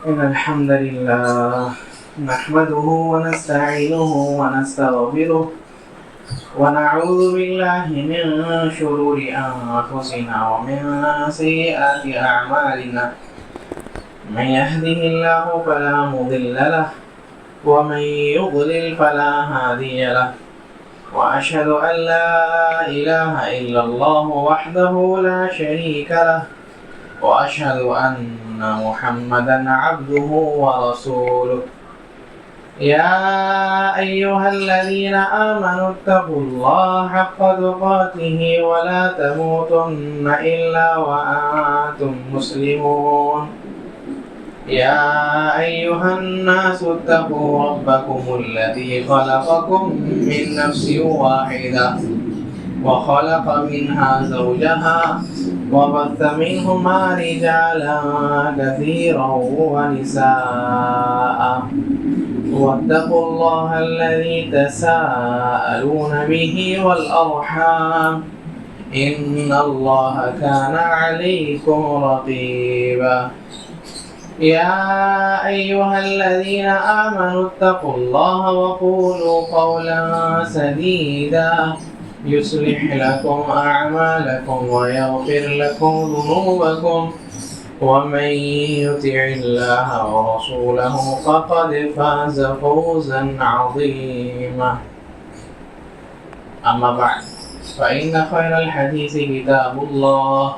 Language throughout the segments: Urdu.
إن الحمد لله نحمده ونستعينه ونستغفره ونعوذ بالله من شرور أنفسنا ومن سيئات أعمالنا. من يهده الله فلا مضل له ومن يضلل فلا هادي له. وأشهد أن لا إله إلا الله وحده لا شريك له وأشهد أن محمدا عبده ورسوله. يا أيها الذين آمنوا اتقوا الله حق تقاته ولا تموتن إلا وأنتم مسلمون. يا أيها الناس اتقوا ربكم الذي خلقكم من نفس واحدة وخلق منها زوجها وبث منهما رجالا كثيرا ونساء. واتقوا الله الذي تساءلون به والأرحام إن الله كان عليكم رقيبا. يا أيها الذين آمنوا اتقوا الله وقولوا قولا سديدا يصلح لكم أعمالكم ويغفر لكم ذنوبكم ومن يطع الله ورسوله فقد فاز فوزا عظيما. أما بعد فإن خير الحديث كتاب الله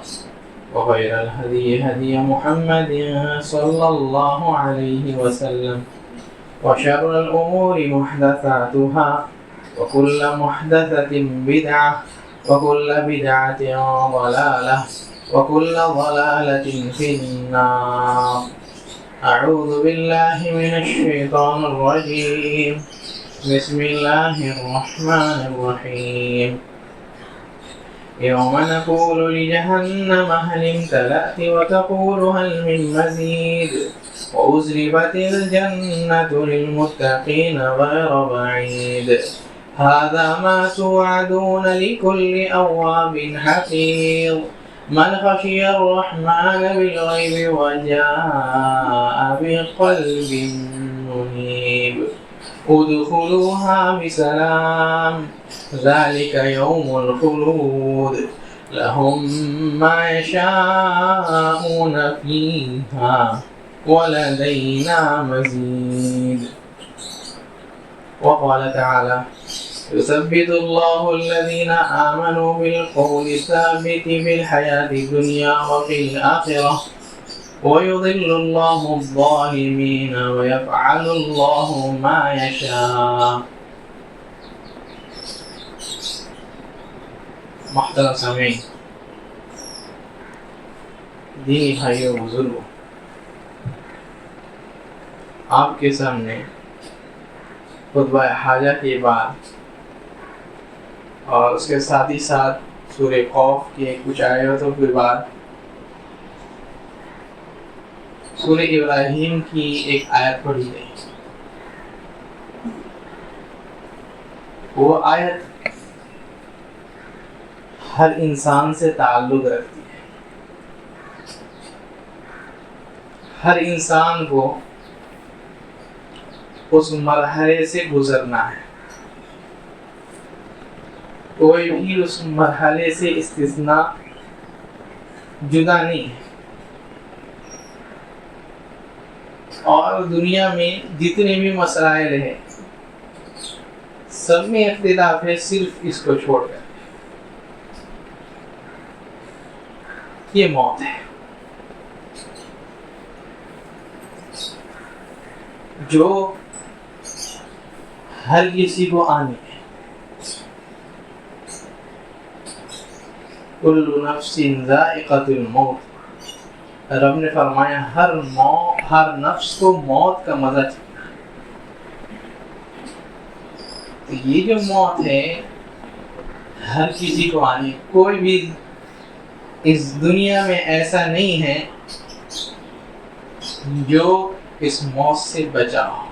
وخير الهدي هدي محمد صلى الله عليه وسلم وشر الأمور محدثاتها وكل محدثة بدعة وكل بدعة ضلالة وكل ضلالة في النار. أعوذ بالله من الشيطان الرجيم. بسم الله الرحمن الرحيم. يوم نقول لجهنم هل امتلأت وتقول هل من مزيد وأزلفت الجنة للمتقين غير بعيد. هذا ما توعدون لكل أواب حفيظ من خشي الرحمن بالغيب وجاء بقلب منيب. ادخلوها بسلام ذلك يوم الخلود لهم ما يشاءون فيها ولدينا مزيد. وقال تعالى يثبت الله الذين آمنوا بالقول الثابت في الحياة الدنيا وفي الآخرة ويضل الله الظالمين ويفعل الله ما يشاء. محترم سامعین، دینی بھائیوں بزرگوں، آپ کے سامنے خطبہ حاجہ کے بعد اور اس کے ساتھ ہی ساتھ سورہ خوف کے کچھ آیتوں کے بعد سورہ ابراہیم کی ایک آیت پڑھی گئی. وہ آیت ہر انسان سے تعلق رکھتی ہے. ہر انسان کو اس مرحلے سے گزرنا ہے. کوئی بھی اس مرحلے سے استثناء جدا نہیں ہے. اور دنیا میں جتنے بھی مسائل ہیں سب میں اختلاف ہے صرف اس کو چھوڑ کر. یہ موت ہے جو ہر کسی کو آنی ہے. کل نفس ذائقۃ الموت. رب نے فرمایا ہر نفس کو موت کا مزہ چکھنا ہے. تو یہ جو موت ہے ہر کسی کو آنی. کوئی بھی اس دنیا میں ایسا نہیں ہے جو اس موت سے بچا ہو.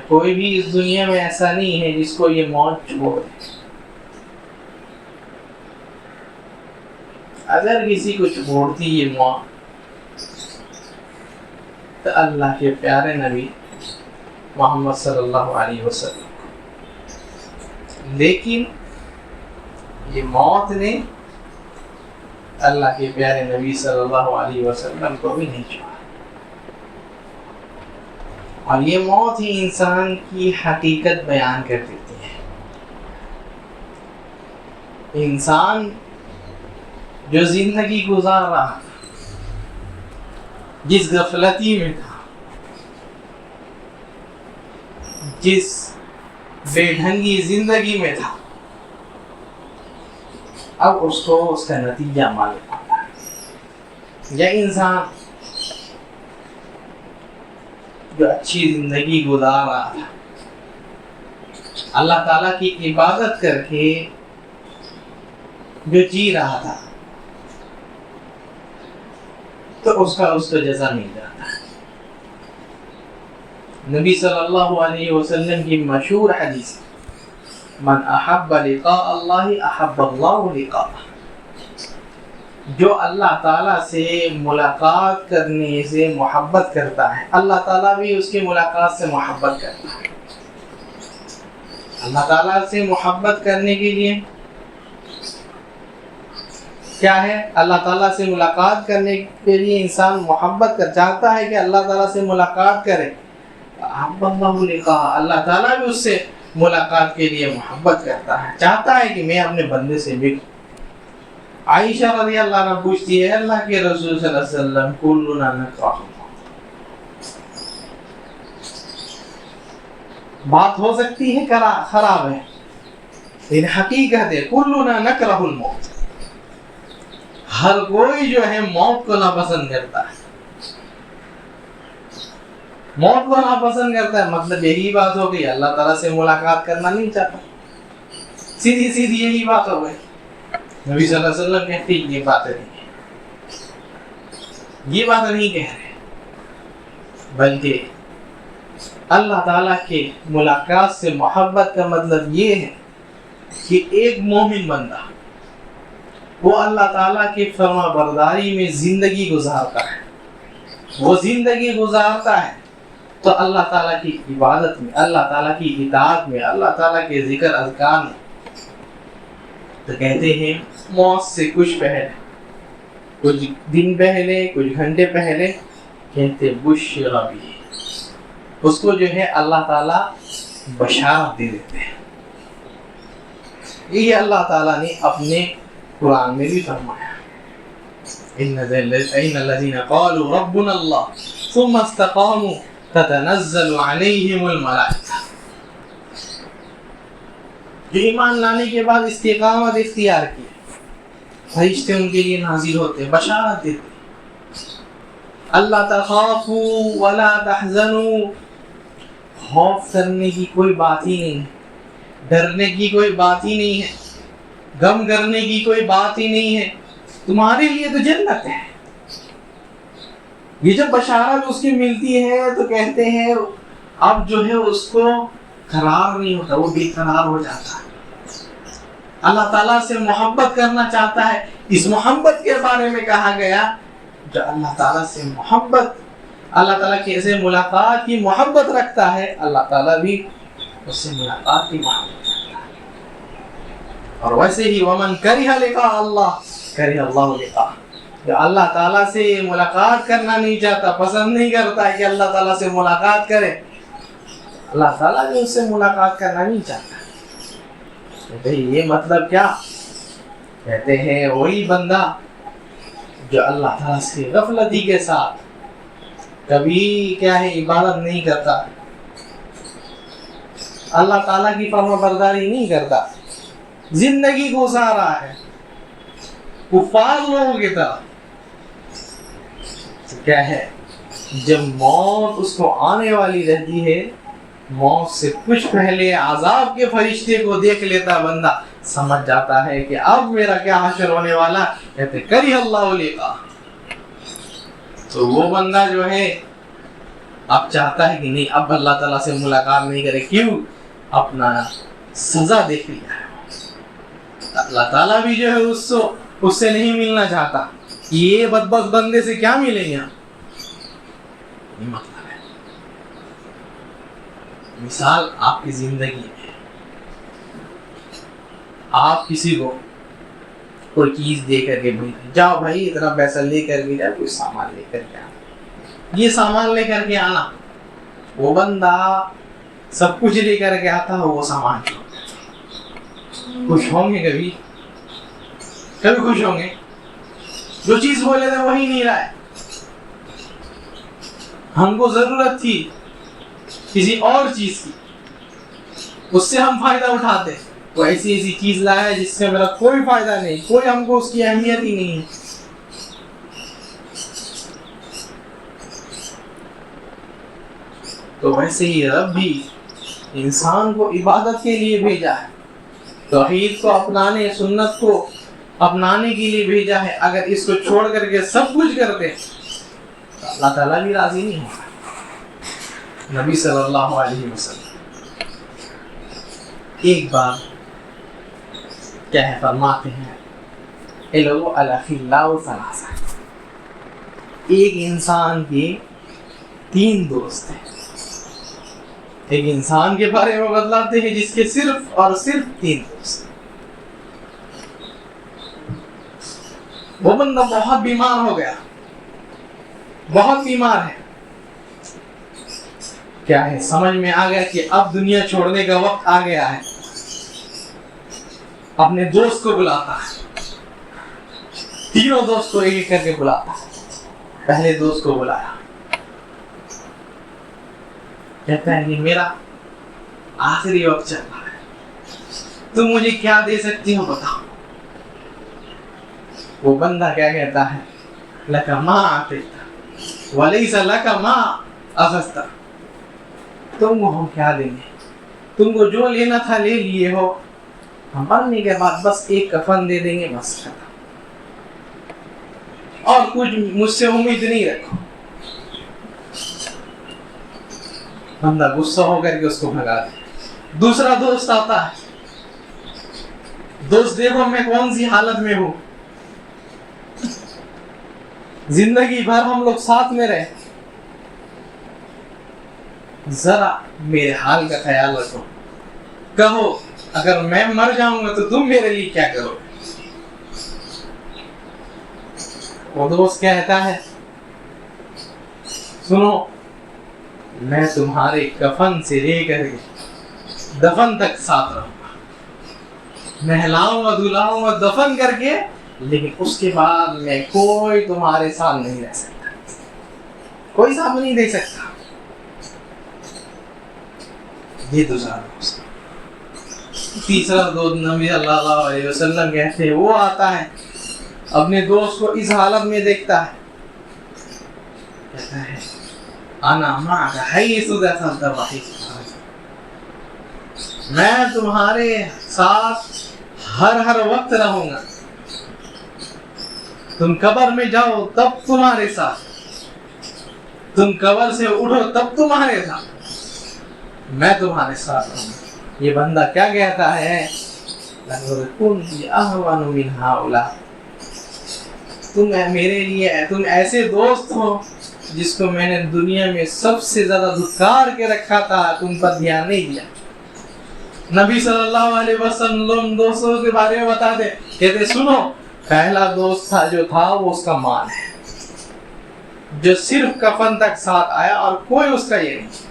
کوئی بھی اس دنیا میں ایسا نہیں ہے جس کو یہ موت چھوڑ دے. اگر کسی کو چھوڑتی یہ موت تو اللہ کے پیارے نبی محمد صلی اللہ علیہ وسلم. لیکن یہ موت نے اللہ کے پیارے نبی صلی اللہ علیہ وسلم کو بھی نہیں چھوڑا. اور یہ موت ہی انسان کی حقیقت بیان کر دیتی ہے. انسان جو زندگی گزار رہا تھا، جس غفلتی میں تھا، جس بے ڈھنگی زندگی میں تھا، اب اس کو اس کا نتیجہ معلوم ہوتا ہے. یا انسان جو اچھی زندگی گزار رہا تھا، اللہ تعالیٰ کی عبادت کر کے جو جی رہا تھا، تو اس کو جزا مل جاتا ہے. نبی صلی اللہ علیہ وسلم کی مشہور حدیث، من احب لقاء اللہ احب اللہ لقاءہ، جو اللہ تعالیٰ سے ملاقات کرنے سے محبت کرتا ہے، اللہ تعالیٰ بھی اس کی ملاقات سے محبت کرتا ہے. اللہ تعالیٰ سے محبت کرنے کے لیے کیا ہے؟ اللہ تعالیٰ سے ملاقات کرنے کے لیے انسان محبت چاہتا ہے کہ اللہ تعالیٰ سے ملاقات کرے. احب اللہ لقاء، اللہ تعالیٰ بھی اس سے ملاقات کے لیے محبت کرتا ہے، چاہتا ہے کہ میں اپنے بندے سے ملوں. عائشہ رضی اللہ عنہ پوچھتی ہے، اللہ کے رسول صلی اللہ علیہ وسلم کلنا نکرہ، بات ہو سکتی ہے خراب ہے، لیکن حقیقت ہے کلنا نکرہ الموت، ہر کوئی جو ہے موت کو ناپسند کرتا ہے. موت کو ناپسند کرتا ہے مطلب یہی بات ہو گئی، اللہ تعالیٰ سے ملاقات کرنا نہیں چاہتا. سیدھی یہی بات ہو گئی. نبی صلی اللہ علیہ وسلم کہتے ہیں یہ بات نہیں کہہ رہے، بلکہ اللہ تعالیٰ کے ملاقات سے محبت کا مطلب یہ ہے کہ ایک مومن بندہ وہ اللہ تعالیٰ کی فرما برداری میں زندگی گزارتا ہے، تو اللہ تعالیٰ کی عبادت میں، اللہ تعالیٰ کی اطاعت میں، اللہ تعالیٰ کے ذکر اذکار میں. تو کہتے ہیں موت سے کچھ پہلے، کچھ دن پہلے، کچھ گھنٹے پہلے، کہتے بشر بھی، اس کو جو ہے اللہ تعالیٰ بشارت دے دیتے ہیں. یہ اللہ تعالیٰ نے اپنے قرآن میں بھی فرمایا، ان الذين قالوا ربنا الله ثم استقاموا تتنزل عليهم الملائکہ، جو ایمان لانے کے بعد استقامت اختیار کی، فرشتے ان کے لیے نازل ہوتے، بشارت دیتے، اللہ تخافوا ولا تحزنوا، خوف کرنے کی کوئی بات ہی نہیں ہے، ڈرنے کی کوئی بات ہی نہیں ہے، غم کرنے کی کوئی بات ہی نہیں ہے، تمہارے لیے تو جنت ہے. یہ جب بشارت اس کی ملتی ہے تو کہتے ہیں اب جو ہے اس کو قرار نہیں ہوتا، وہ بے قرار ہو جاتا ہے. اللہ تعالیٰ سے محبت کرنا چاہتا ہے. اس محبت کے بارے میں کہا گیا جو اللہ تعالیٰ سے محبت، اللہ تعالیٰ کی ایسے ملاقات کی محبت رکھتا ہے، اللہ تعالیٰ بھی اس سے ملاقات کی محبت رکھتا ہے. اور ویسے ہی ومن کرہ لقاء اللہ کرہ اللہ لقاء، جو اللہ تعالیٰ سے ملاقات کرنا نہیں چاہتا، پسند نہیں کرتا کہ اللہ تعالیٰ سے ملاقات کرے، اللہ تعالیٰ بھی اس سے ملاقات کرنا نہیں چاہتا. یہ مطلب کیا؟ کہتے ہیں وہی بندہ جو اللہ تعالیٰ سے غفلتی کے ساتھ کبھی کیا ہے عبادت نہیں کرتا، اللہ تعالیٰ کی فرما برداری نہیں کرتا، زندگی گزار رہا ہے کفار لوگوں کی طرح. کیا ہے جب موت اس کو آنے والی رہتی ہے، موت سے کچھ پہلے عذاب کے فرشتے کو دیکھ لیتا بندہ، سمجھ جاتا ہے کہ اب میرا کیا حشر ہونے والا. کہتے کرہ اللہ لقاء، تو وہ بندہ جو ہے اب چاہتا ہے کہ نہیں اب اللہ تعالیٰ سے ملاقات نہیں کرے. کیوں؟ اپنا سزا دیکھ لیا ہے. اللہ تعالیٰ بھی جو ہے اس سے نہیں ملنا چاہتا. یہ بدبخت بندے سے کیا ملیں گے؟ یہ مطلب ہے. مثال آپ کی زندگی میں آپ کسی کو کوئی چیز دے کر کے بھیجیں، جاؤ بھائی اتنا پیسہ لے کر کے جا، کوئی سامان لے کر کے آنا. یہ سامان لے کر کے آنا، وہ بندہ سب کچھ لے کر کے آتا ہے، وہ سامان خوش ہوں گے؟ کبھی خوش ہوں گے؟ جو چیز بولے تھے وہی نہیں رہا ہے. ہم کو ضرورت تھی کسی اور چیز کی، اس سے ہم فائدہ اٹھاتے، وہ ایسی چیز لایا جس سے میرا کوئی فائدہ نہیں، کوئی ہم کو اس کی اہمیت ہی نہیں ہے. تو ویسے ہی رب بھی انسان کو عبادت کے لیے بھیجا ہے، توحید کو اپنانے، سنت کو اپنانے کے لیے بھیجا ہے. اگر اس کو چھوڑ کر کے سب کچھ کرتے تو اللہ تعالیٰ بھی راضی نہیں ہوگا. نبی صلی اللہ علیہ وسلم ایک بار کیا ہے فرماتے ہیں، ایک انسان کے 3 دوست ہیں. ایک انسان کے بارے میں بتلاتے ہیں جس کے صرف اور صرف 3 دوست ہیں. وہ بندہ بہت بیمار ہو گیا، بہت بیمار ہے. کیا ہے سمجھ میں آ گیا کہ اب دنیا چھوڑنے کا وقت آ گیا ہے. اپنے دوست کو بلاتا ہے، 3 دوست کو ایک کر کے بلاتا ہے. پہلے دوست کو بلایا، کہتا ہے کہ میرا آخری وقت چل رہا ہے، تم مجھے کیا دے سکتی ہو بتاؤ. وہ بندہ کیا کہتا ہے، لَكَ مَا أَعْطَيْتَ وَلَيْسَ لَكَ مَا أَخَذْتَ. تم کو ہم کیا دیں گے، تم کو جو لینا تھا لے لیے ہو، ہم مرنے کے بعد بس ایک کفن دے دیں گے، بس ختم، اور کچھ مجھ سے امید نہیں رکھو. بندہ غصہ ہو کر کے اس کو بھگا دے. دوسرا دوست آتا ہے، دوست دیکھو میں کون سی حالت میں ہوں، زندگی بھر ہم لوگ ساتھ میں رہے، ذرا میرے حال کا خیال رکھو، کہو اگر میں مر جاؤں گا تو تم میرے لیے کیا کرو گے. وہ دوست کہتا ہے سنو، میں تمہارے کفن سے لے کر کے دفن تک ساتھ رہوں گا، نہلاؤں گا، دھلاؤں گا، دفن کر کے، لیکن اس کے بعد میں کوئی تمہارے ساتھ نہیں رہ سکتا، کوئی ساتھ نہیں دے سکتا. یہ دوسرا دوست. تیسرا دوست نبی صلی اللہ علیہ وسلم کہتے ہیں، وہ آتا ہے اپنے دوست کو اس حالت میں دیکھتا ہے، کہتا ہے انا معک حیث دخلت وحیث خرجت. میں تمہارے ساتھ ہر وقت رہوں گا. تم قبر میں جاؤ تب تمہارے ساتھ، تم قبر سے اٹھو تب تمہارے ساتھ، میں تمہارے ساتھ رہوں گا. یہ بندہ کیا کہتا ہے، لَقَدْ كُنْتِ أَهْوَنُ مِنْ هَؤُلَاءِ. تم ایسے دوست ہو جس کو میں نے دنیا میں سب سے زیادہ دھکار کے رکھا تھا، تم پر دھیان نہیں دیا. نبی صلی اللہ علیہ وسلم دوستوں کے بارے میں بتاتے، کہتے سنو، پہلا دوست تھا جو تھا وہ اس کا مال ہے، جو صرف کفن تک ساتھ آیا اور کوئی اس کا یہ نہیں.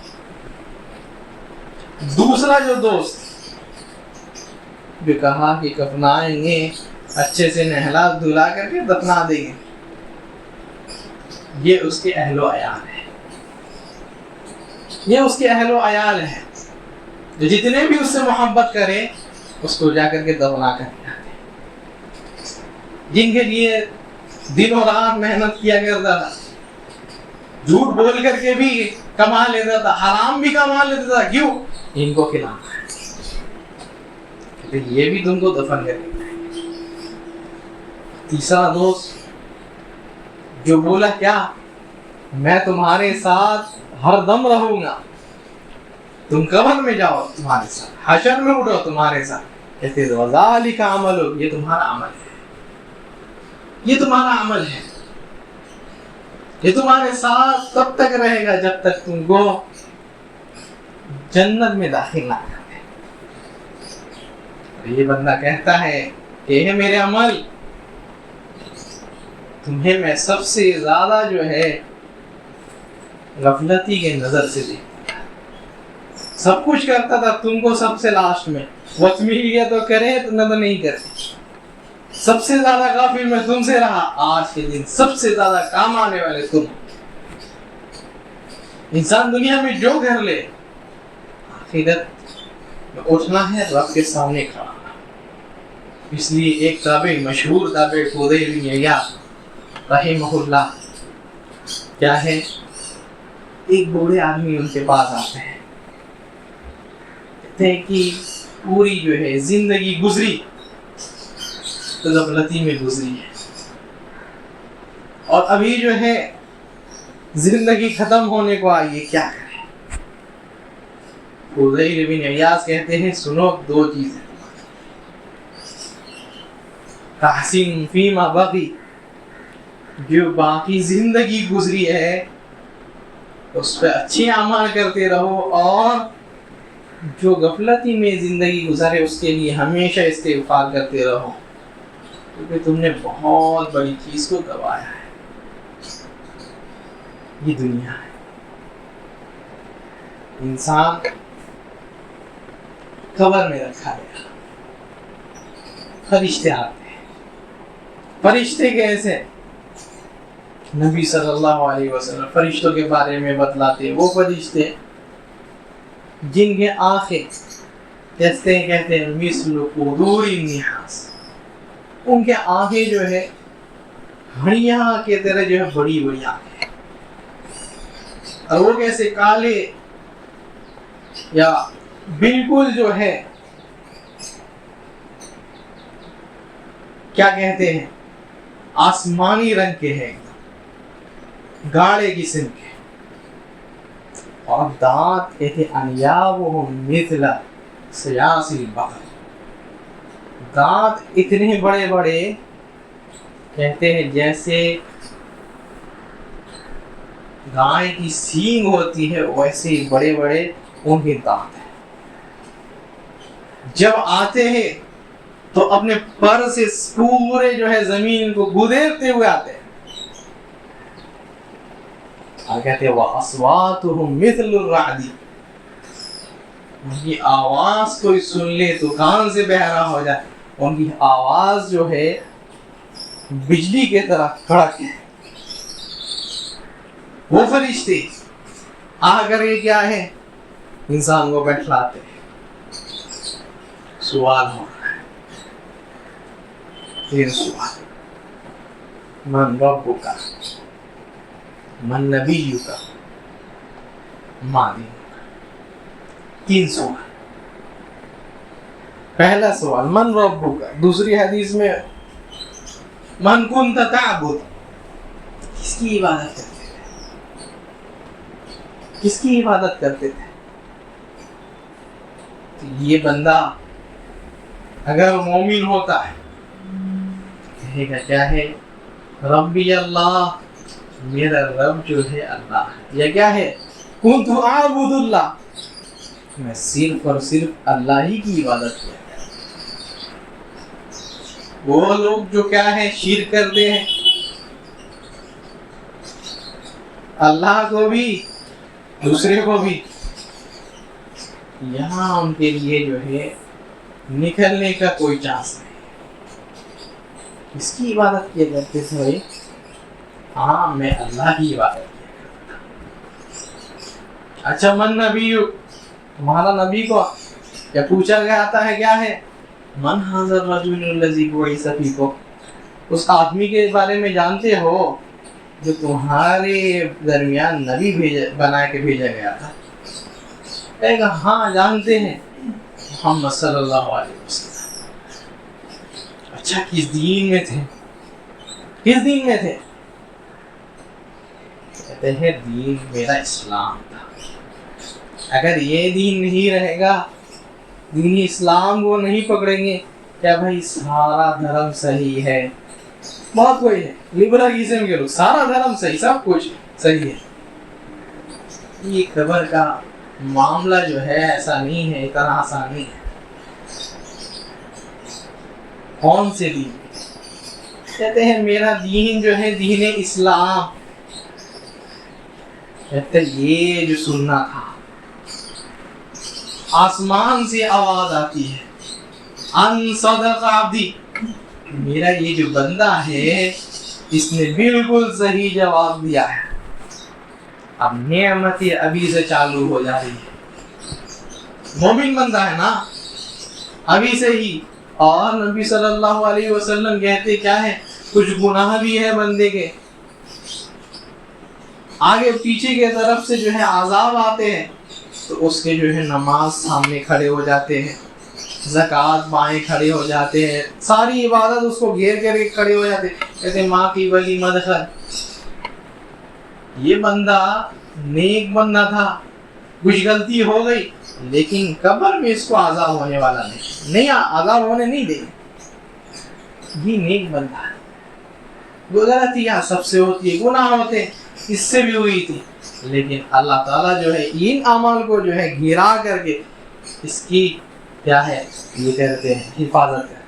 دوسرا جو دوست جو کہا کہ کفنائیں گے، اچھے سے نہلا دھلا کر کے دفنا دیں گے، یہ اس کے اہل و عیال ہے، یہ اس کے اہل و عیال ہے جو جتنے بھی اس سے محبت کرے اس کو جا کر کے دفنا کر کے آتے، جن کے لیے دن و رات محنت کیا کرتا تھا، جھوٹ بول کر کے بھی کما لیتا تھا، حرام بھی کما لیتا تھا، کیوں؟ ان کو کھلانا ہے، یہ بھی تم کو دفن کر دیتا ہے. تیسرا دوست جو بولا کیا، میں تمہارے ساتھ ہر دم رہوں گا، تم قبر میں جاؤ تمہارے ساتھ، حشر میں اٹھو تمہارے ساتھ. کہتے وَذَلِكَ عَمَلُ، یہ تمہارا عمل ہے، یہ تمہارا عمل ہے. یہ تمہارے ساتھ تب تک رہے گا جب تک تم کو جنت میں داخل نہ کر دے۔ یہ بندہ کہتا ہے کہ میرے عمل تمہیں میں سب سے زیادہ جو ہے غفلتی کے نظر سے دیکھتا، سب کچھ کرتا تھا تم کو سب سے لاسٹ میں، وقت مل گیا تو کرے تو نہ تو نہیں کرے، سب سے زیادہ غافل میں تم سے رہا، آج کے دن سب سے زیادہ کام آنے والے تم۔ انسان دنیا میں جو کر لے، آخرت میں اٹھنا ہے رب کے سامنے کھڑا۔ اس لیے ایک تابعی، مشہور تابعی فضیل بن عیاض رحمہ اللہ، کیا ہے، ایک بوڑھے آدمی ان کے پاس آتے ہیں، کہتے ہیں کہ پوری جو ہے زندگی گزری تو غفلتی میں گزری ہے، اور ابھی جو ہے زندگی ختم ہونے کو آئی ہے، کیا کریں؟ فضیل بن عیاض کہتے ہیں سنو، دو چیزیں، تحسین فیما بقی، جو باقی زندگی گزری ہے اس پہ اچھے اعمال کرتے رہو، اور جو غفلتی میں زندگی گزارے اس کے لیے ہمیشہ استغفار کرتے رہو، کیونکہ تم نے بہت بڑی چیز کو گوایا ہے۔ یہ دنیا ہے، انسان قبر میں رکھا گیا، فرشتے آتے ہیں، فرشتے کیسے؟ نبی صلی اللہ علیہ وسلم فرشتوں کے بارے میں بتلاتے ہیں، وہ فرشتے جن کے آنکھیں کہتے ہیں مثل قدور النحاس، ان کے آنکھیں جو ہے ہڑیاں کے طرح جو ہے بڑی بڑی آنکھیں، اور وہ کیسے کالے یا بالکل جو ہے کیا کہتے ہیں آسمانی رنگ کے ہیں، گاڑے قسم کے، اور دانت کہتے انیابہم مثل سیاس البقر، دانت اتنے بڑے بڑے کہتے ہیں جیسے گائے کی سینگ ہوتی ہے ویسے بڑے بڑے ان کے دانت ہیں۔ جب آتے ہیں تو اپنے پر سے پورے جو ہے زمین کو گودیرتے ہوئے آتے ہیں، اور کہتے ہیں وَأَصْوَاتُهُمْ مِثْلُ الرَّعْدِ، ان کی آواز کوئی سن لے تو کان سے بہرا ہو جائے، ان کی آواز جو ہے بجلی کے طرح کڑک ہے۔ وہ فرشتے آ کر کے کیا ہے انسان کو بیٹھلاتے ہیں، سوال ہو رہا ہے، تین سوال، من ربک، من نبیک، ما دینک، تین سوال۔ پہلا سوال من ربک، دوسری حدیث میں من کنت تعبد، کس کی عبادت کرتے تھے، کس کی عبادت کرتے تھے؟ تو یہ بندہ اگر مومن ہوتا ہے کہے گا کیا ہے، ربی اللہ، میرا رب جو ہے اللہ ہے، یا کیا ہے کنت اعبد اللہ، میں صرف اور صرف اللہ ہی کی عبادت کیا۔ وہ لوگ جو کیا ہے شرک کرتے ہیں، اللہ کو بھی دوسرے کو بھی، یہاں ان کے لیے جو ہے نکلنے کا کوئی چانس نہیں۔ اس کی عبادت کیا کرتے تھے بھائی، ہاں میں اللہ کی عبادت کیا کرتا۔ اچھا من نبی، تمہارا نبی کو یا پوچھا گیا آتا ہے کیا ہے، من ھذا الرجل الذی بعث فیکم، اس آدمی کے بارے میں جانتے ہو جو تمہارے درمیان نبی بنا کے بھیجا گیا تھا؟ کہے گا ہاں جانتے ہیں، محمد صلی اللہ علیہ وسلم۔ اچھا کس دین میں تھے، کس دین میں تھے؟ کہتے ہیں دین میرا اسلام تھا، اگر یہ دین نہیں رہے گا، دین اسلام کو نہیں پکڑیں گے، کیا بھائی سارا دھرم صحیح ہے؟ بہت کوئی ہے لبرلزم کے لوگ، سارا دھرم صحیح، سب کچھ ہے، صحیح ہے. یہ قبر کا معاملہ جو ہے ایسا نہیں ہے، اتنا آسان نہیں ہے. کون سے دین؟ کہتے ہیں میرا دین جو ہے دین اسلام. کہتے ہیں یہ جو سننا تھا، آسمان سے آواز آتی ہے ان صدق عبدی، میرا یہ جو بندہ ہے اس نے بالکل صحیح جواب دیا ہے. اب نعمت ابھی سے چالو ہو جا رہی ہے. مومن بندہ ہے نا ابھی سے ہی. اور نبی صلی اللہ علیہ وسلم کہتے کیا ہے، کچھ گناہ بھی ہے بندے کے، آگے پیچھے کے طرف سے جو ہے عذاب آتے ہیں تو اس کے جو ہے نماز سامنے کھڑے ہو جاتے ہیں، زکوٰۃ بائیں کھڑے ہو جاتے ہیں، ساری عبادت اس کو گھیر کر کے کھڑے ہو جاتے ہیں. کہتے ہیں ماں کی ولی مدخل. یہ بندہ نیک بندہ تھا، کچھ غلطی ہو گئی لیکن قبر میں اس کو عذاب ہونے والا نہیں عذاب ہونے نہیں دے. یہ نیک بندہ ہے. غلطیاں سب سے ہوتی ہے، گناہ ہوتے ہیں، اس سے بھی ہوئی تھی، لیکن اللہ تعالیٰ جو ہے ان اعمال کو جو ہے گرا کر کے اس کی کیا ہے یہ کرتے ہیں، حفاظت کرتے ہیں.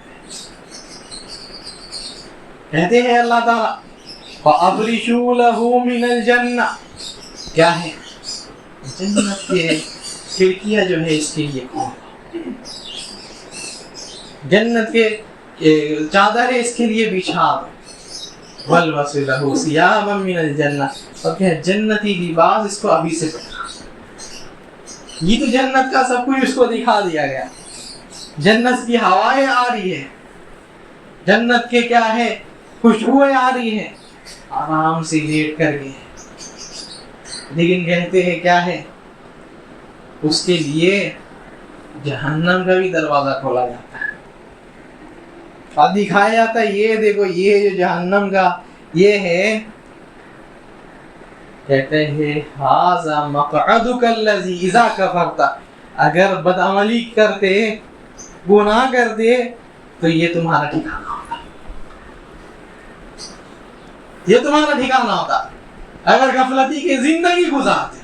کہتے ہیں اللہ تعالیٰ فَأَفْرِشُوا لَهُ مِنَ الْجَنَّةِ، کیا ہے جنت کے کھڑکیاں جو ہے اس کے لیے کھول، جنت کے چادریں اس کے لیے بچھا دو. وَالْبَسُ لَهُ ثِيَابًا مِنَ الْجَنَّةِ، اور کہ جنتی لباس اس کو ابھی سے پہنا. یہ تو جنت کا سب کچھ اس کو دکھا دیا گیا. جنت کی ہوائیں آ رہی ہے، جنت کے کیا ہے خوشبوئیں آ رہی ہیں، آرام سے لیٹ کر کے. لیکن کہتے ہیں کیا ہے اس کے لیے جہنم کا بھی دروازہ کھولا جاتا ہے اور دکھایا جاتا ہے یہ دیکھو یہ جو جہنم کا یہ ہے. کہتے ہیں ھذا مقعدک الذی اذا کفرت، اگر بدعملی کرتے گناہ کرتے تو یہ تمہارا ٹھکانہ ہوتا، یہ تمہارا ٹھکانہ ہوتا. اگر غفلتی کی زندگی گزارتے،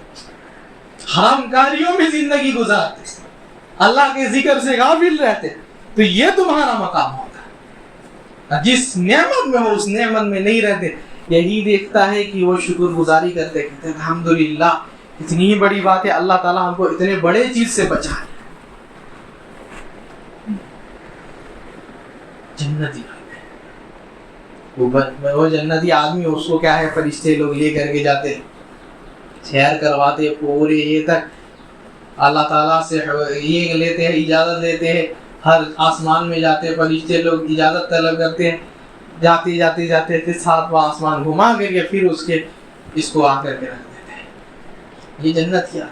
حرام کاریوں میں زندگی گزارتے، اللہ کے ذکر سے غافل رہتے تو یہ تمہارا مقام ہوتا. جس نعمت میں ہو اس نعمت میں نہیں رہتے. یہی دیکھتا ہے کہ وہ شکر گزاری کرتے، کہتے ہیں الحمدللہ اتنی بڑی بات ہے، اللہ تعالیٰ ہم کو اتنے بڑے چیز سے بچائے. جنتی وہ جنتی آدمی اس کو کیا ہے فرشتے لوگ لے کر کے جاتے، سیر کرواتے پورے یہ تک، اللہ تعالیٰ سے یہ لیتے ہیں اجازت لیتے ہیں، ہر آسمان میں جاتے فرشتے لوگ اجازت طلب کرتے ہیں، جاتے جاتے جاتے پھر ساتواں آسمان گھما کر کے پھر اس کو آ کر کے رکھ دیتے ہیں. یہ جنت کیا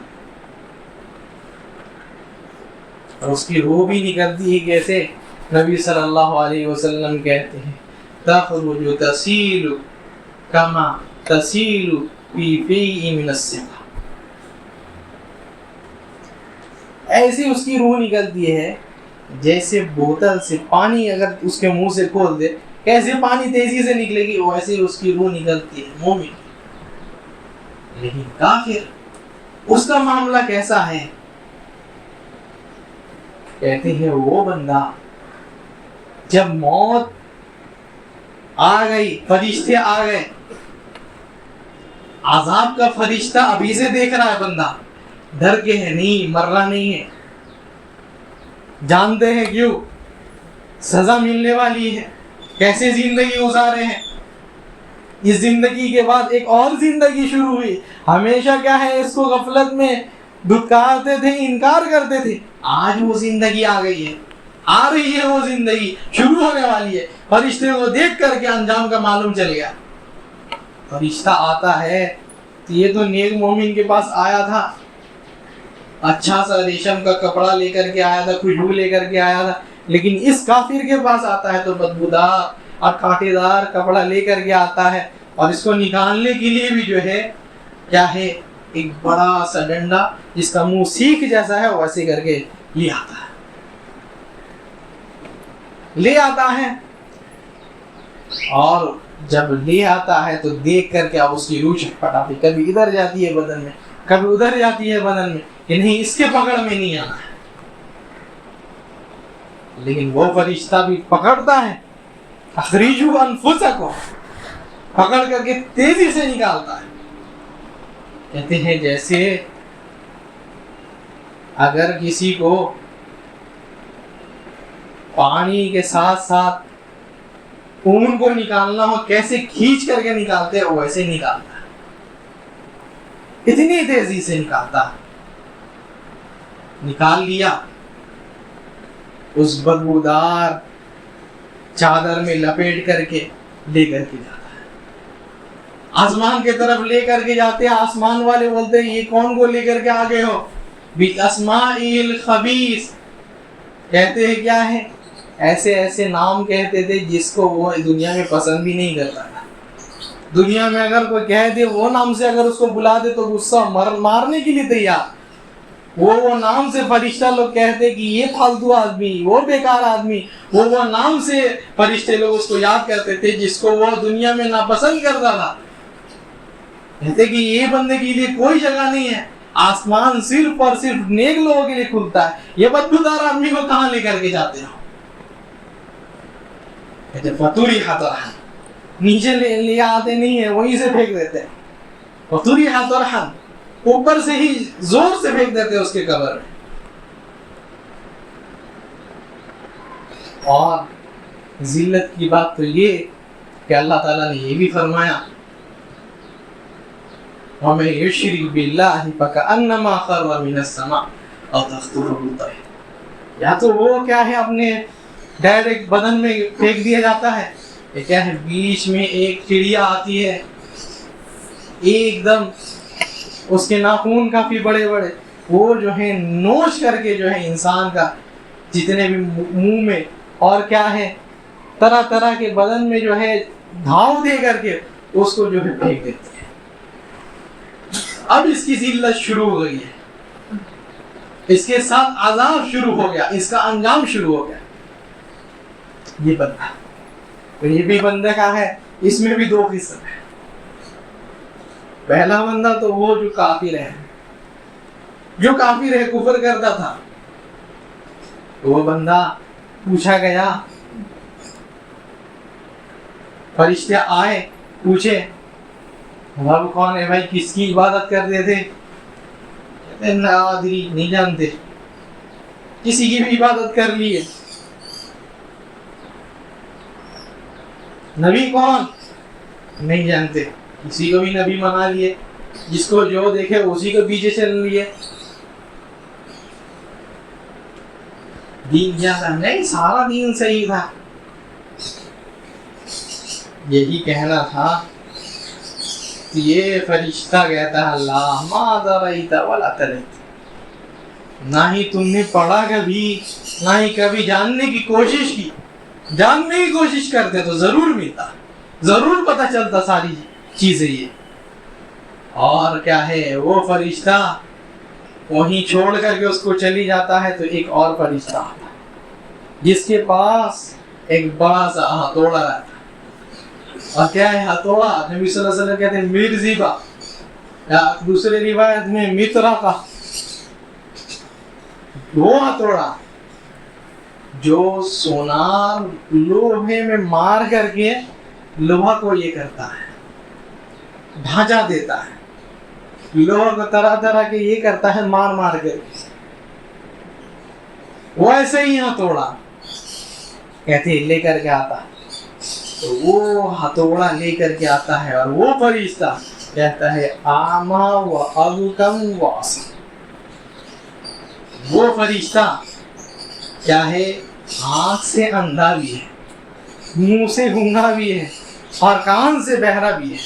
اور اس کی روح بھی نکلتی ہے کیسے. نبی صلی اللہ علیہ وسلم کہتے ہیں تخرج تسیل کما تسیل فی فیء من السقا، ایسی اس کی روح نکلتی ہے جیسے بوتل سے پانی اگر اس کے منہ سے کھول دے کیسے پانی تیزی سے نکلے گی ویسے اس کی روح نکلتی ہے مومن. لیکن کافر اس کا معاملہ کیسا ہے؟ کہتے ہیں وہ بندہ جب موت آ گئی، فرشتے آ گئے، عذاب کا فرشتہ ابھی سے دیکھ رہا ہے، بندہ ڈر کے ہے نہیں مرنا نہیں ہے، جانتے ہیں کیوں سزا ملنے والی ہے، کیسے زندگی گزارے ہیں. اس زندگی کے بعد ایک اور زندگی شروع ہوئی. ہمیشہ کیا ہے اس کو غفلت میں دھتکارتے تھے، انکار کرتے تھے. آج وہ زندگی آ گئی ہے، آ رہی ہے، وہ زندگی شروع ہونے والی ہے. فرشتے کو دیکھ کر کے انجام کا معلوم چل گیا. فرشتہ آتا ہے تو یہ تو نیک مومن کے پاس آیا تھا، اچھا سا ریشم کا کپڑا لے کر کے آیا تھا، خوشبو لے کر کے آیا تھا. لیکن اس کافر کے پاس آتا ہے تو بدبودار اور کانٹے دار کپڑا لے کر کے آتا ہے، اور اس کو نکالنے کے لیے بھی جو ہے کیا ہے ایک بڑا سا ڈنڈا جس کا منہ سیخ جیسا ہے ویسے کر کے لے آتا ہے اور جب لے آتا ہے تو دیکھ کر کے اب اس کی روح چھٹپٹاتی، کبھی ادھر جاتی ہے بدن میں، کبھی ادھر جاتی ہے بدن میں کہ نہیں اس کے پکڑ میں نہیں آنا ہے. لیکن وہ فرشتہ بھی پکڑتا ہے، اخرجوا انفسکم، پکڑ کر کے تیزی سے نکالتا ہے. کہتے ہیں جیسے اگر کسی کو پانی کے ساتھ ساتھ اون کو نکالنا ہو کیسے کھینچ کر کے نکالتے ہیں ویسے نکالتا ہے، اتنی تیزی سے نکالتا ہے. نکال لیا، اس بدبودار چادر میں لپیٹ کر کے لے کر کے جاتا ہے. آسمان کی طرف لے کر کے جاتے ہیں. آسمان والے بولتے ہیں یہ کون کو لے کر کے آگے ہو؟ بِأَسْمَائِهِ الْخَبِيثِ، کہتے ہیں کیا ہے؟ ایسے ایسے نام کہتے تھے جس کو وہ دنیا میں پسند بھی نہیں کرتا تھا. دنیا میں اگر کوئی کہہ دے وہ نام سے اگر اس کو بلا دے تو غصہ مارنے کے لیے تیار. وہ نام سے فرشتہ لوگ کہتے کہ یہ فالتو آدمی، وہ بیکار آدمی. وہ نام سے فرشتے لوگ اس کو یاد کرتے تھے جس کو وہ دنیا میں ناپسند کرتا تھا. کہتے کہ یہ بندے کے لیے کوئی جگہ نہیں ہے، آسمان صرف اور صرف نیک لوگوں کے لیے کھلتا ہے. یہ بدبودار آدمی کو کہاں لے کر کے جاتے ہو؟ کہتے فَطُرِحَ طَرْحًا، نیچے لے آتے نہیں ہیں، وہیں سے پھینک دیتے ہیں. فَطُرِحَ طَرْحًا، اوپر سے ہی زور سے پھینک دیتے ہیں اس کے قبر میں. اور ذلت کی بات تو یہ کہ اللہ تعالیٰ نے یہ بھی فرمایا وَمَن يُشْرِكْ بِاللَّهِ فَكَأَنَّمَا خَرَّ مِنَ السَّمَاءِ أَوْ تَخْطَفُهُ الطَّيْرُ. یا تو وہ کیا ہے اپنے ڈائریکٹ بدن میں پھینک دیا جاتا ہے، یہ کیا ہے بیچ میں ایک چڑیا آتی ہے، ایک دم اس کے ناخون کافی بڑے بڑے، وہ جو ہے نوچ کر کے جو ہے انسان کا جتنے بھی منہ میں اور کیا ہے طرح طرح کے بدن میں جو ہے گھاؤ دے کر کے اس کو جو ہے پھینک دیتے ہیں. اب اس کی ذلت شروع ہو گئی ہے، اس کے ساتھ عذاب شروع ہو گیا، اس کا انجام شروع ہو گیا. یہ بندہ تو یہ بھی بندہ کا ہے، اس میں بھی دو قسم ہے. پہلا بندہ تو وہ جو کافر ہے، جو کافر ہے کفر کرتا تھا، وہ بندہ پوچھا گیا، فرشتے آئے پوچھے رب کون ہے بھائی، کس کی عبادت کرتے تھے؟ کہتے ہیں لا ادری، نہیں جانتے، کسی کی بھی عبادت کر لی ہے. نبی کون؟ نہیں جانتے، کسی کو بھی نبی منا لیے، جس کو جو دیکھے اسی کو پیچھے چل لیے. دین کیا تھا؟ نہیں، سارا دین صحیح تھا. یہی کہنا تھا کہ یہ فرشتہ کہتا ہے اللہ ما دريت ولا تليت، نہ ہی تم نے پڑھا کبھی، نہ ہی کبھی جاننے کی کوشش کی. جاننے کی کوشش کرتے تو ضرور ملتا، ضرور پتہ چلتا ساری چیزیں. یہ اور کیا ہے وہ فرشتہ وہیں چھوڑ کر کے اس کو چلی جاتا ہے تو ایک اور فرشتہ آتا ہے جس کے پاس ایک بڑا سا ہتھوڑا رہتا ہے. اور کیا ہے ہتھوڑا؟ نبی صلی اللہ علیہ وسلم کہتے ہیں مرزی کا، یا دوسرے روایت میں مترا کا. وہ ہتھوڑا جو سونار لوہے میں مار کر کے لوہا کو یہ کرتا ہے، ڈھانچہ دیتا ہے، لوہا کو طرح طرح کے یہ کرتا ہے مار مار کر. وہ ایسے ہی ہتھوڑا کہتے ہیں لے کر کے آتا ہے. تو وہ ہتھوڑا لے کر کے آتا ہے اور وہ فرشتہ کہتا ہے اعمی و ابکم و اصم. وہ فرشتہ کیا ہے آنکھ سے اندھا بھی ہے، منہ سے گونگا بھی ہے اور کان سے بہرا بھی ہے.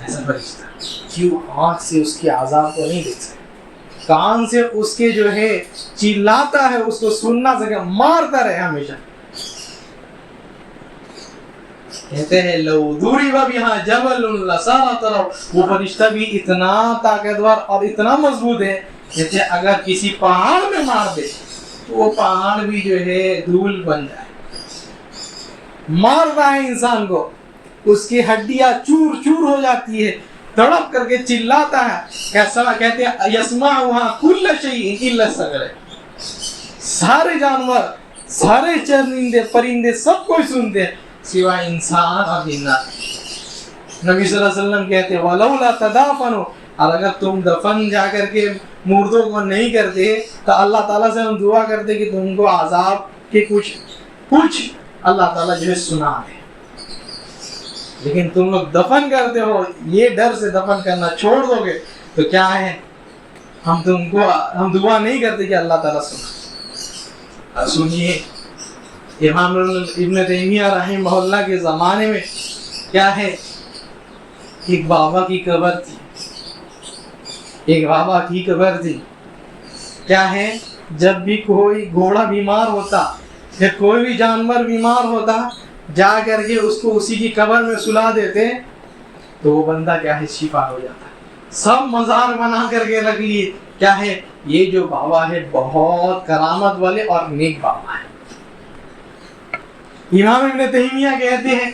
ایسا فرشتہ کیوں؟ آنکھ سے اس کے عذاب کو نہیں دیکھ سکتا، کان سے اس کے جو ہے چلاتا ہے اس کو سننا سکے، مارتا رہے ہمیشہ. کہتے ہیں لو ضرب بها جبل لصار طرف. وہ فرشتہ بھی اتنا طاقتور اور اتنا مضبوط ہے، جیسے اگر کسی پہاڑ میں مار دے تو وہ پہاڑ بھی جو ہے دھول بن جائے. مار رہا ہے انسان کو اس کی ہڈیاں چور چور ہو جاتی ہے، تڑپ کر کے چلاتا ہے، کیسا کہتے ہیں یسمعها کل شیء الا الصغر، سارے جانور، سارے چرندے پرندے سب کوئی سنتے ہیں سوائے انسان اور جنات۔ نبی صلی اللہ علیہ وسلم کہتے ہیں ولولا تدافنوا، اور اگر تم دفن جا کر کے مردوں کو نہیں کرتے تو اللہ تعالیٰ سے ہم دعا کرتے کہ تم کو عذاب کے کچھ اللہ تعالیٰ جو ہے سنا دے، لیکن تم لوگ دفن کرتے ہو، یہ ڈر سے دفن کرنا چھوڑ دو گے تو کیا ہے، ہم دعا نہیں کرتے کہ اللہ تعالیٰ سنا۔ سنیے امام ابن تیمیہ رحمہ اللہ کے زمانے میں کیا ہے، ایک بابا کی قبر تھی، ایک بابا کی قبر تھی، کیا ہے جب بھی کوئی گھوڑا بیمار ہوتا یا کوئی بھی جانور بیمار ہوتا جا کر کے اس کو اسی کی قبر میں سلا دیتے تو وہ بندہ کیا ہے شفا ہو جاتا۔ سب مزار بنا کر کے رکھ لیے، کیا ہے یہ جو بابا ہے بہت کرامت والے اور نیک بابا ہے۔ امام ابن تیمیہ کہتے ہیں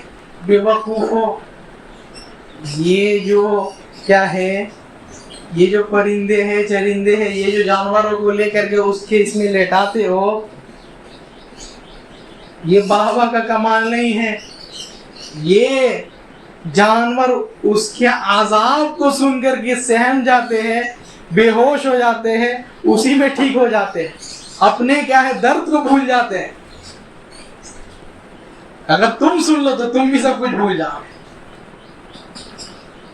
بے وقوفو، یہ جو کیا ہے، یہ جو پرندے ہیں چرندے ہیں، یہ جو جانوروں کو لے کر کے اس میں لیٹاتے ہو، یہ بابا کا کمال نہیں ہے، یہ جانور اس کے عذاب کو سن کر کے سہم جاتے ہیں، بے ہوش ہو جاتے ہیں، اسی میں ٹھیک ہو جاتے ہیں، اپنے کیا ہے درد کو بھول جاتے ہیں۔ اگر تم سن لو تو تم بھی سب کچھ بھول جاؤ،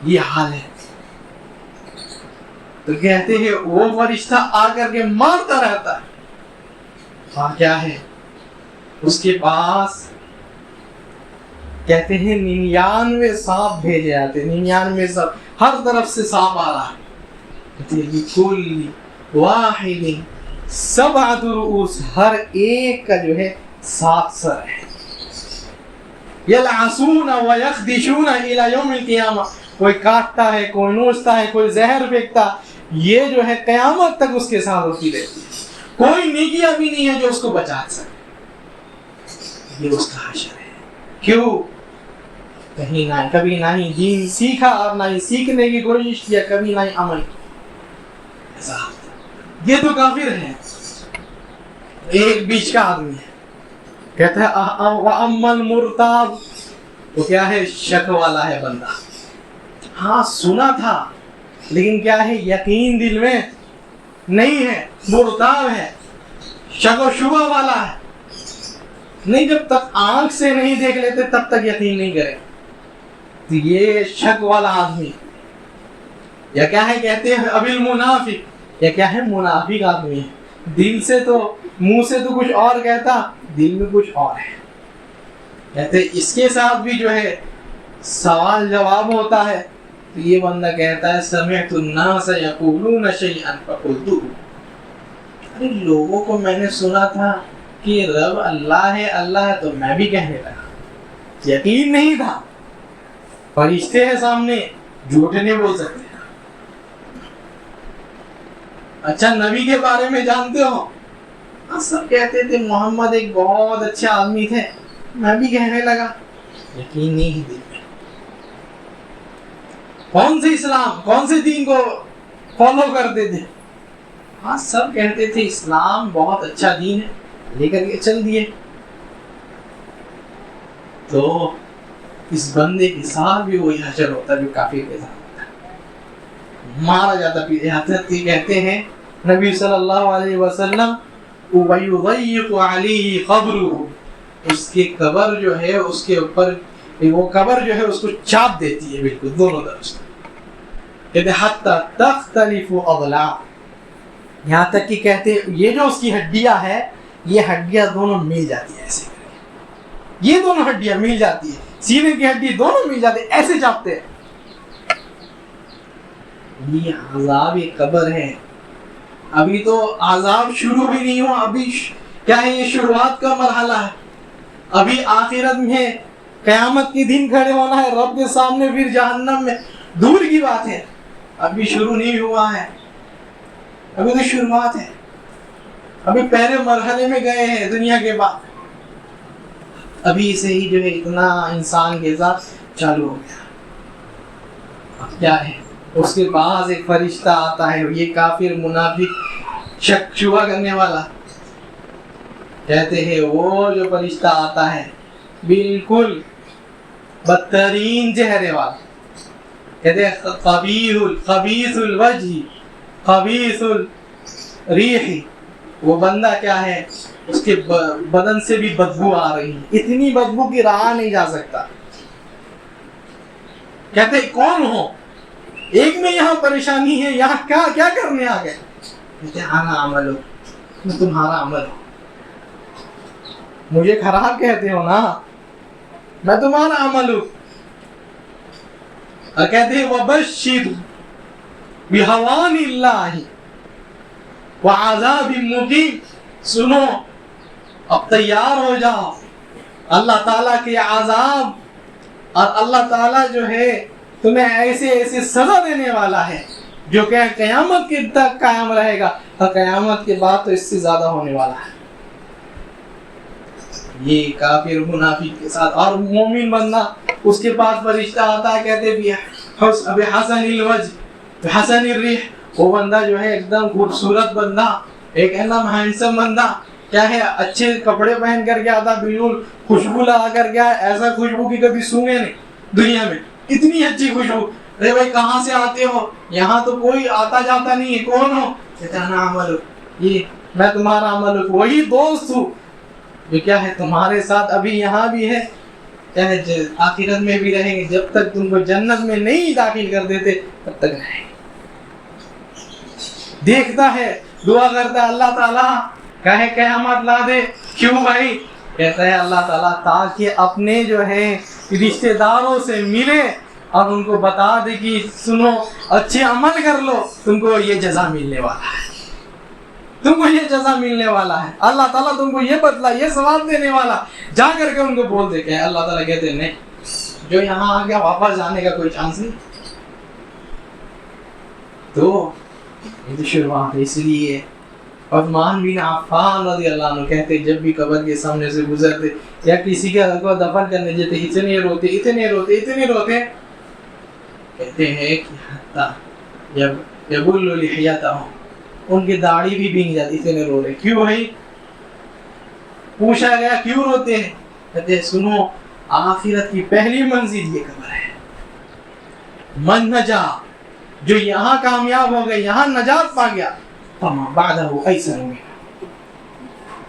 یہ حال ہے۔ تو کہتے ہیں وہ فرشتہ آ کر کے مارتا رہتا ہے، اور کیا ہے اس کے پاس کہتے ہیں 99 سانپ بھیجے جاتے، 99 سانپ، ہر طرف سے سانپ آ رہا ہے، کہتے ہیں لِكُلِّ وَاحِدٍ 7 رؤوس، ہر ایک کا جو ہے 7 سر ہے، یلعصون ویخدشون الی یوم القیامہ، کوئی کاٹتا ہے، کوئی نوچتا ہے، کوئی زہر پھینکتا، یہ جو ہے قیامت تک اس کے ساتھ ہوتی رہتی ہے، کوئی نیکیاں بھی نہیں ہے جو اس کو بچا سکے، یہ اس کا حشر ہے۔ کیوں؟ کہیں نہ کبھی نہ ہی دین سیکھا اور نہ ہی سیکھنے کی کوشش کیا، کبھی نہ ہی عمل کیا، یہ تو کافر ہے، ایک بیچ کا آدمی ہے۔ کہتا ہے وَأَمَّا الْمُرْتَابُ، وہ کیا ہے شک والا ہے بندہ، ہاں سنا تھا لیکن کیا ہے یقین دل میں نہیں ہے، مرتاب ہے، شک و شبہ والا ہے، نہیں جب تک آنکھ سے نہیں دیکھ لیتے تب تک یقین نہیں کرے، تو یہ شک والا آدمی، یا کیا ہے کہتے ہیں ابی المنافق، یا کیا ہے منافق آدمی ہے، دل سے تو منہ سے تو کچھ اور کہتا، دل میں کچھ اور ہے۔ کہتے اس کے ساتھ بھی جو ہے سوال جواب ہوتا ہے، تو یہ بندہ کہتا ہے سمعت الناس یقولون شیئا فقلتہ، ارے لوگوں کو میں نے سنا تھا کہ رب اللہ ہے تو میں بھی کہنے لگا، یقین نہیں تھا، فرشتے ہیں سامنے، جھوٹ نہیں بول سکتے۔ اچھا نبی کے بارے میں جانتے ہو، سب کہتے تھے محمد ایک بہت اچھے آدمی تھے، میں بھی کہنے لگا، یقین نہیں دل میں، کون سے اسلام کون سے دین کو فالو کرتے تھے، ہاں سب کہتے تھے اسلام بہت اچھا دین ہے، لے کر کے چل دیے، تو اس بندے کے ساتھ بھی وہی حشر ہوتا جو کافر کے ساتھ ہوتا ہے، مارا جاتا۔ پھر یہاں تک کہ کہتے ہیں نبی صلی اللہ علیہ وسلم وَيُضَيِّقُ عَلَيْهِ قَبْرُهُ، اس کی قبر جو ہے اس کے اوپر وہ قبر جو ہے اس کو چاپ دیتی ہے بالکل دونوں طرف سے، کہتے حَتَّى تَخْتَلِفُ أَضْلَاعُهُ، یہاں تک کہ کہتے یہ جو اس کی ہڈیاں ہے یہ ہڈیاں دونوں مل جاتی ہیں، ایسے یہ دونوں ہڈیاں مل جاتی ہیں، سینے کی ہڈی دونوں مل جاتے ہیں، ایسے چاپتے ہیں۔ یہ عذاب قبر ہے، ابھی تو عذاب شروع بھی نہیں ہوا، ابھی کیا ہے یہ شروعات کا مرحلہ ہے، ابھی آخرت میں قیامت کے دن کھڑے ہونا ہے رب کے سامنے، پھر جہنم میں، دور کی بات ہے، ابھی شروع نہیں ہوا ہے، ابھی تو شروعات ہے، ابھی پہلے مرحلے میں گئے ہیں دنیا کے بعد، ابھی سے ہی جو ہے اتنا انسان کے ساتھ چالو ہو گیا. اب کیا ہے, اس کے پاس ایک فرشتہ آتا ہے, یہ کافر منافق شک شبہ کرنے والا, کہتے ہیں وہ جو فرشتہ آتا ہے بالکل بدترین چہرے والا, کہتے ہیں خبیث الوجہ خبیث الریح, وہ بندہ کیا ہے, اس کے بدن سے بھی بدبو آ رہی ہے, اتنی بدبو کی رہا نہیں جا سکتا. کہتے کون ہو, ایک میں یہاں پریشانی ہے, یہاں کیا کرنے آ گئے؟ کہتے انا عمل, میں تمہارا عمل ہوں, مجھے خراب کہتے ہو نا, میں تمہارا عمل ہوں. اور کہتے ہیں وبشر بہوان اللہ وعذاب مقیم, سنو اب تیار ہو جاؤ, اللہ تعالیٰ کے عذاب, اور اللہ تعالیٰ جو ہے تمہیں ایسے ایسے سزا دینے والا ہے جو کہ قیامت کے تک قائم رہے گا, اور قیامت کے بعد تو اس سے زیادہ ہونے والا ہے. یہ کافر منافق کے ساتھ. اور مومن بندہ, اس کے پاس فرشتہ آتا ہے, کہتے بھی حسن الوجہ حسن الریح, وہ بندہ جو ہے ایک دم خوبصورت بندہ, ایک ایک دم ہینڈسم بندہ, کیا ہے اچھے کپڑے پہن کر کے آتا, بالکل خوشبو لگا کر کے, ایسا خوشبو کی کبھی سونگے نہیں دنیا میں, اتنی اچھی خوشبو. ارے بھائی کہاں سے آتے ہو, یہاں تو کوئی آتا جاتا نہیں ہے, کون ہو؟ کہتا ہے نا عمل, یہ میں تمہارا عمل ہوں, وہی دوست ہوں جو کیا ہے تمہارے ساتھ ابھی یہاں بھی ہے, کیا ہے آخرت میں بھی رہیں گے, جب تک تم کو جنت میں نہیں داخل کر دیتے تب تک رہیں. دیکھتا ہے, دعا کرتا ہے اللہ تعالیٰ کہے قیامت لا دے. کیوں بھائی؟ کہتا ہے اللہ تعالیٰ تاکہ اپنے جو ہے رشتہ داروں سے ملے اور ان کو بتا دے کہ سنو اچھے عمل کر لو, تم کو یہ جزا ملنے والا ہے, تم کو یہ جزا ملنے والا ہے, اللہ تعالیٰ تم کو یہ بدلہ یہ ثواب دینے والا. جا کر کے ان کو بول دے. کہ اللہ تعالیٰ کہتے ہیں نہیں, جو یہاں آ گیا واپس جانے کا کوئی چانس نہیں. تو یہ شروعات ہے. اس لیے عثمان بن عفان رضی اللہ عنہ کہتے جب بھی قبر کے سامنے سے گزرتے یا کسی کا کو دفن کرنے جاتے اتنے روتے, کہتے ہیں کہ حتی جب یبل لحیتہم, ان کی داڑھی بھی بھیگ جاتی, اتنے رو رہے. کیوں بھائی؟ پوچھا گیا کیوں روتے ہیں؟ کہتے ہیں سنو آخرت کی پہلی منزل یہ قبر ہے. من نجا, جو یہاں کامیاب ہو گئے, یہاں نجات پا گیا, فما بعدہ ایسر منہ,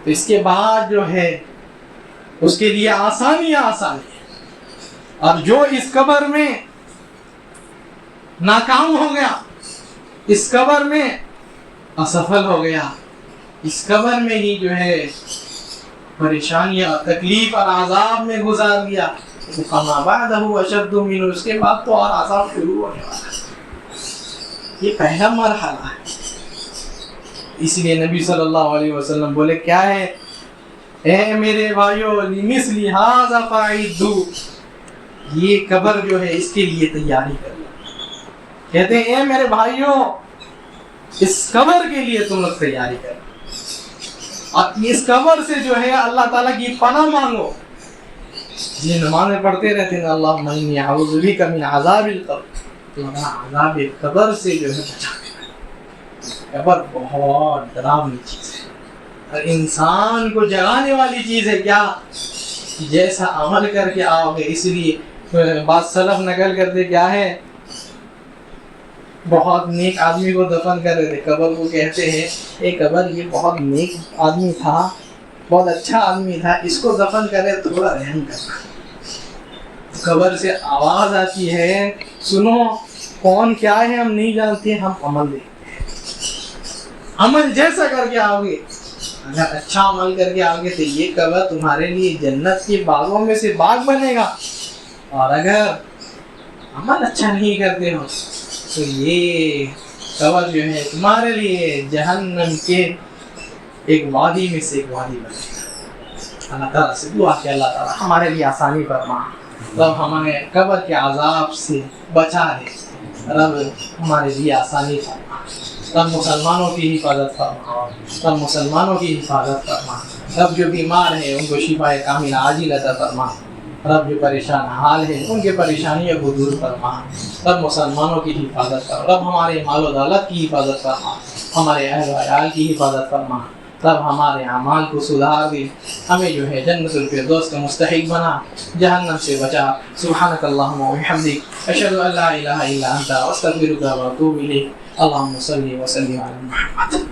تو اس کے بعد جو ہے اس کے لیے آسانی ہے. اور جو اس قبر میں ناکام ہو گیا, اس قبر میں اسفل ہو گیا, اس قبر میں ہی جو ہے پریشانیاں تکلیف اور عذاب میں گزار گیا, فما بعدہ اشد منہ, اس کے بعد تو اور عذاب شروع ہونے والا ہے. یہ پہلا مرحلہ ہے. اس لیے نبی صلی اللہ علیہ وسلم بولے کیا ہے, اے میرے بھائیو لمثل ھذا فاعدوا, یہ قبر جو ہے اس کے لیے تیاری کر لو. کہتے ہیں اے میرے بھائیو اس قبر کے لیے تم لوگ تیاری کرو, اور اس قبر سے جو ہے اللہ تعالیٰ کی پناہ مانگو. یہ نمازیں پڑھتے رہتے ہیں اللہم انی اعوذ بک من عذاب القبر, تو عذاب قبر سے جو ہے بچا دے. قبر بہت ڈراؤنی چیز ہے اور انسان کو جگانے والی چیز ہے. کیا جیسا عمل کر کے آؤ گے. اس لیے بعض سلف نقل کرتے کیا ہے, بہت نیک آدمی کو دفن کر رہے تھے, قبر کو کہتے ہیں اے قبر یہ بہت نیک آدمی تھا, بہت اچھا آدمی تھا, اس کو دفن کرے تھوڑا رحم کرنا. قبر سے آواز آتی ہے سنو کون کیا ہے ہم نہیں جانتے, ہم عمل دیکھتے ہیں. عمل جیسا کر کے آؤ گے, اگر اچھا عمل کر کے آؤ گے تو یہ قبر تمہارے لیے جنت کے باغوں میں سے باغ بنے گا, اور اگر عمل اچھا نہیں کرتے ہو تو یہ قبر جو ہے تمہارے لیے جہنم کے ایک وادی میں سے ایک وادی بنے گا. اللہ تعالیٰ سے دعا کہ اللہ تعالیٰ ہمارے لیے آسانی فرما, رب ہمیں قبر کے عذاب سے بچا دے, رب ہمارے لیے آسانی فرما, رب مسلمانوں کی حفاظت فرما, رب مسلمانوں کی حفاظت فرما, رب جو بیمار ہیں ان کو شفا کاملہ عاجل عطا فرما, رب جو پریشان حال ہے ان کے پریشانیوں کو دور فرما، رب مسلمانوں کی حفاظت کر، رب ہمارے مال و دولت کی حفاظت فرما، ہمارے اہل و عیال کی حفاظت فرما، رب ہمارے اعمال کو سدھار دے، ہمیں جو ہے جنت الفردوس کا مستحق بنا، جہنم سے بچا۔ سبحانک اللہم و بحمدک، اشہد ان لا الہ الا انت، استغفرک و اتوب الیک۔ اللہم صلی وسلم علی محمد۔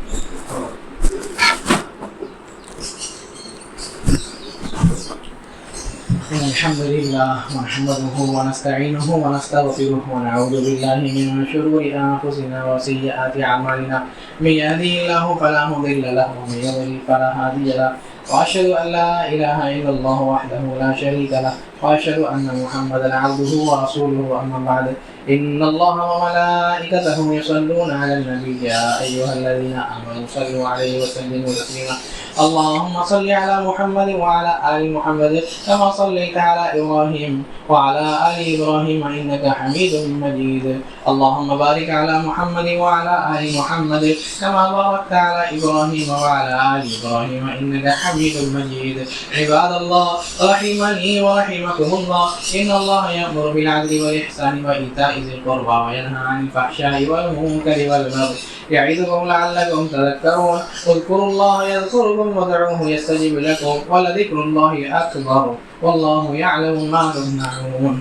الحمد لله نحمده ونستعينه ونستغفره ونعوذ بالله من شرور أنفسنا وسيئات أعمالنا، من يهده الله فلا مضل له ومن يضلل فلا هادي له، وأشهد أن لا إله إلا الله وحده لا شريك له، وأشهد أن محمدا عبده ورسوله، أما بعد، إن الله وملائكته يصلون على النبي يا أيها الذين آمنوا صلوا عليه وسلموا تسليما، اللهم صل على محمد وعلى آل محمد كما صليت على إبراهيم وعلى آل إبراهيم إنك حميد مجيد، اللهم بارك على محمد وعلى آل محمد كما باركت على إبراهيم وعلى آل إبراهيم إنك حميد مجيد. عباد الله رحمني ورحمكم الله، إن الله يأمر بالعدل والإحسان وإيتاء ذي القربى وينهى عن الفحشاء والمنكر والبغي يعظكم لعلكم تذكرون، اذكروا الله يذكركم وادعوه يستجب لكم ولذكر الله أكبر والله يعلم ما تصنعون.